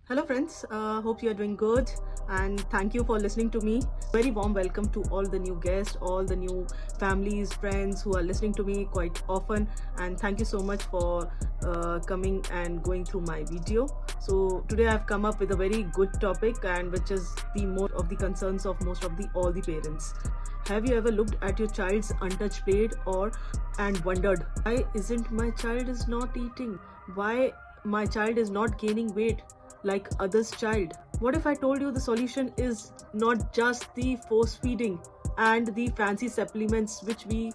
Hello friends, hope you are doing good and thank you for listening to me. Very warm welcome to all the new guests, all the new families, friends who are listening to me quite often, and thank you so much for coming and going through my video. So today I've come up with a very good topic, and which is the most of the concerns of all the parents. Have you ever looked at your child's untouched plate and wondered, why isn't my child is not eating? Why my child is not gaining weight like others' child? What if I told you the solution is not just the force feeding and the fancy supplements which we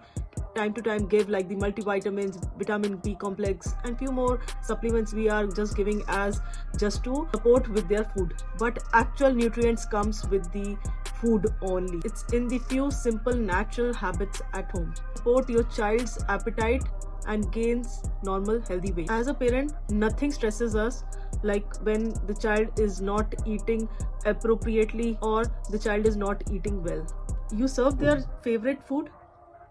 time to time give, like the multivitamins, vitamin B complex, and few more supplements we are just giving as just to support with their food, but actual nutrients comes with the food only. It's in the few simple natural habits at home. Support your child's appetite and gains normal healthy weight. As a parent, nothing stresses us like when the child is not eating appropriately or the child is not eating well. You serve their favorite food,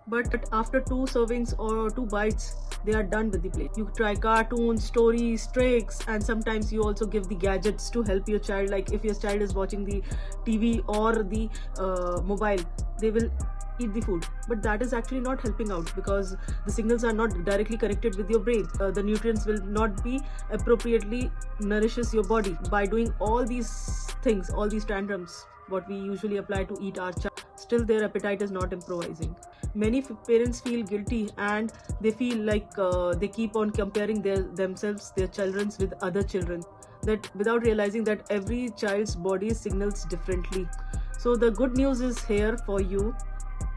but after 2 servings or 2 bites, they are done with the plate. You try cartoons, stories, tricks, and sometimes you also give the gadgets to help your child. Like if your child is watching the TV or the mobile, they will eat the food, but that is actually not helping out because the signals are not directly connected with your brain. The nutrients will not be appropriately nourishes your body. By doing all these things, all these tantrums what we usually apply to eat our child, still their appetite is not improvising. Many parents feel guilty and they feel like they keep on comparing their children with other children, that without realizing that every child's body signals differently. So the good news is here for you.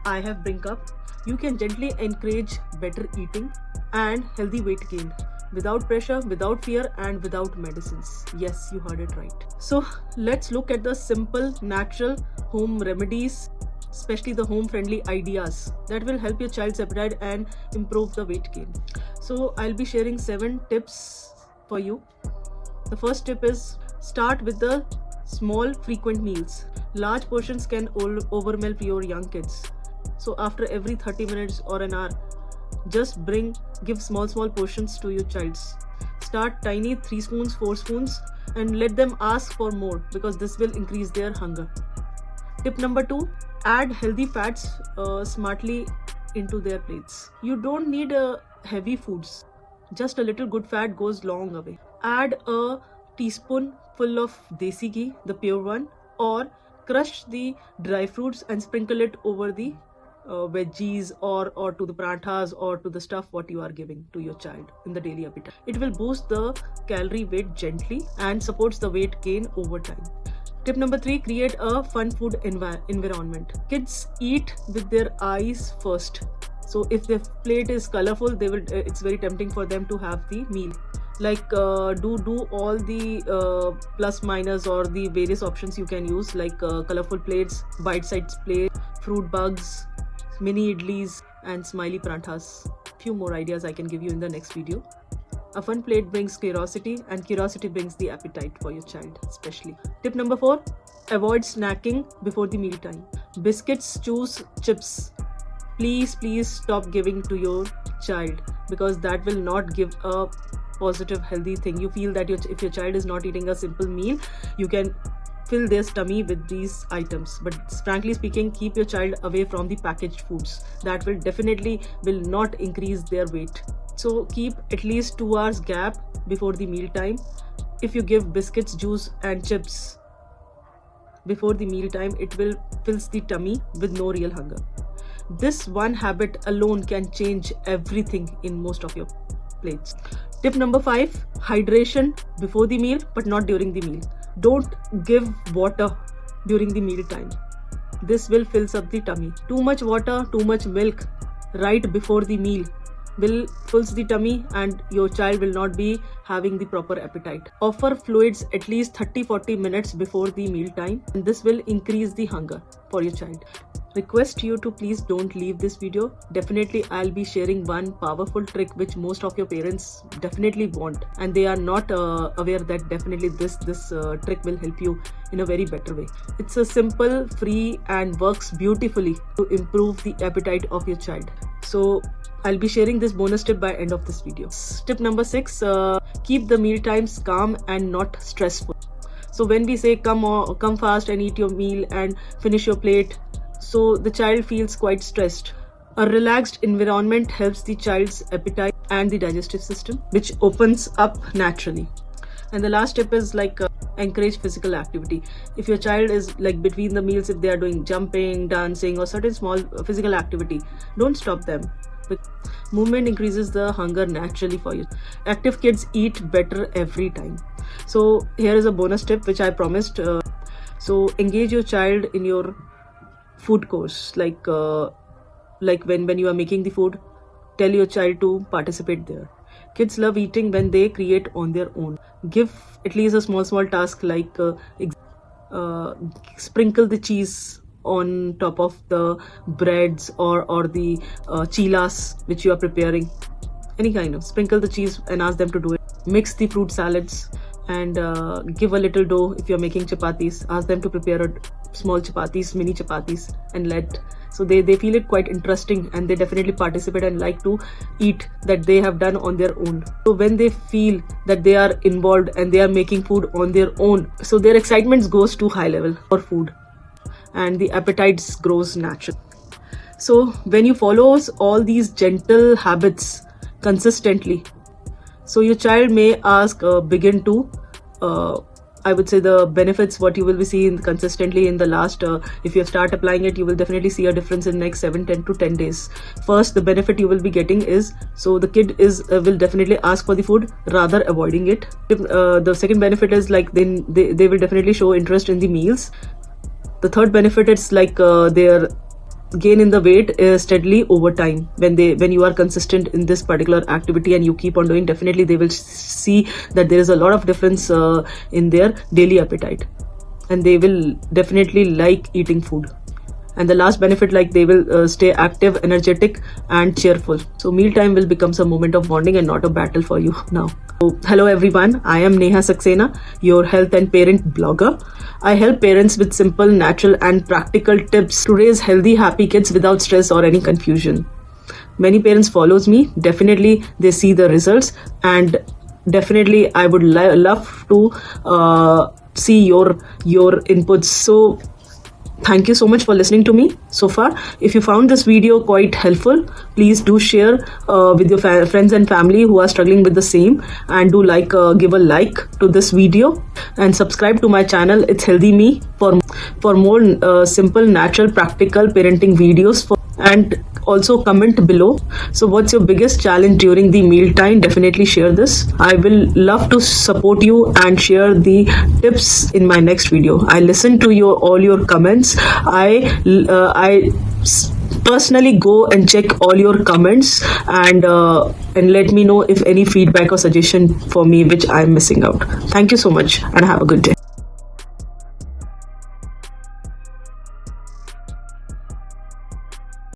I have bring up, you can gently encourage better eating and healthy weight gain without pressure, without fear, and without medicines. Yes, you heard it right. So let's look at the simple natural home remedies, especially the home friendly ideas that will help your child's appetite and improve the weight gain. So I'll be sharing 7 tips for you. The first tip is start with the small frequent meals. Large portions can overwhelm your young kids. So after every 30 minutes or an hour, just give small portions to your child. Start tiny, 3 spoons, 4 spoons, and let them ask for more because this will increase their hunger. Tip number 2, add healthy fats smartly into their plates. You don't need heavy foods. Just a little good fat goes long away. Add a teaspoon full of desi ghee, the pure one, or crush the dry fruits and sprinkle it over the veggies or to the pranthas or to the stuff what you are giving to your child in the daily appetite. It will boost the calorie weight gently and supports the weight gain over time. Tip number 3, create a fun food environment. Kids eat with their eyes first. So if the plate is colorful, it's very tempting for them to have the meal. Like do all the plus minus or the various options you can use, like colorful plates, bite-sized plate, fruit bugs, mini idlis, and smiley pranthas. Few more ideas I can give you in the next video. A fun plate brings curiosity, and curiosity brings the appetite for your child especially. Tip number 4, avoid snacking before the meal time. Biscuits, juice, chips. Please stop giving to your child because that will not give a positive healthy thing. You feel that if your child is not eating a simple meal, you can fill their tummy with these items, but frankly speaking, keep your child away from the packaged foods. That will not increase their weight. So keep at least 2 hours gap before the meal time. If you give biscuits, juice, and chips before the meal time, it will fills the tummy with no real hunger. This one habit alone can change everything in most of your plates. Tip number 5, hydration before the meal but not during the meal. Don't give water during the meal time. This will fill up the tummy. Too much water, too much milk right before the meal will fills the tummy and your child will not be having the proper appetite. Offer fluids at least 30-40 minutes before the meal time, and this will increase the hunger for your child. Request you to please don't leave this video. Definitely I'll be sharing one powerful trick which most of your parents definitely want, and they are not aware that definitely this trick will help you in a very better way. It's a simple, free, and works beautifully to improve the appetite of your child. So I'll be sharing this bonus tip by end of this video. Tip number 6, keep the meal times calm and not stressful. So when we say come fast and eat your meal and finish your plate, so the child feels quite stressed. A relaxed environment helps the child's appetite and the digestive system, which opens up naturally. And the last tip is like encourage physical activity. If your child is like between the meals, if they are doing jumping, dancing, or certain small physical activity, don't stop them. Movement increases the hunger naturally for you. Active kids eat better every time. So here is a bonus tip which I promised. So engage your child in your food course, like when you are making the food, tell your child to participate there. Kids love eating when they create on their own. Give at least a small task like sprinkle the cheese on top of the breads or the chilas which you are preparing. Any kind of sprinkle the cheese and ask them to do it. Mix the fruit salads and give a little dough. If you're making chapatis, ask them to prepare a small chapatis, mini chapatis, and so they feel it quite interesting, and they definitely participate and like to eat that they have done on their own. So when they feel that they are involved and they are making food on their own, so their excitement goes to high level for food and the appetites grows naturally. So when you follow all these gentle habits consistently, so your child may begin to I would say the benefits what you will be seeing consistently in the last if you start applying it, you will definitely see a difference in next 10 to 10 days. First, the benefit you will be getting is, so the kid will definitely ask for the food rather avoiding it. The second benefit is like then they will definitely show interest in the meals. The third benefit is like their gain in the weight steadily over time. When you are consistent in this particular activity and you keep on doing, definitely they will see that there is a lot of difference in their daily appetite, and they will definitely like eating food. And the last benefit, like they will stay active, energetic, and cheerful. So mealtime will become a moment of bonding and not a battle for you now. So, hello everyone, I am Neha Saxena, your health and parent blogger. I help parents with simple, natural, and practical tips to raise healthy, happy kids without stress or any confusion. Many parents follows me. Definitely, they see the results, and definitely, I would love to see your inputs. So, thank you so much for listening to me so far. If you found this video quite helpful, please do share with your friends and family who are struggling with the same, and do give a like to this video and subscribe to my channel. It's Healthy Me for more simple, natural, practical parenting videos. And also comment below. So what's your biggest challenge during the meal time? Definitely share this. I will love to support you and share the tips in my next video. I listen to all your comments. I personally go and check all your comments and let me know if any feedback or suggestion for me which I'm missing out. Thank you so much and have a good day.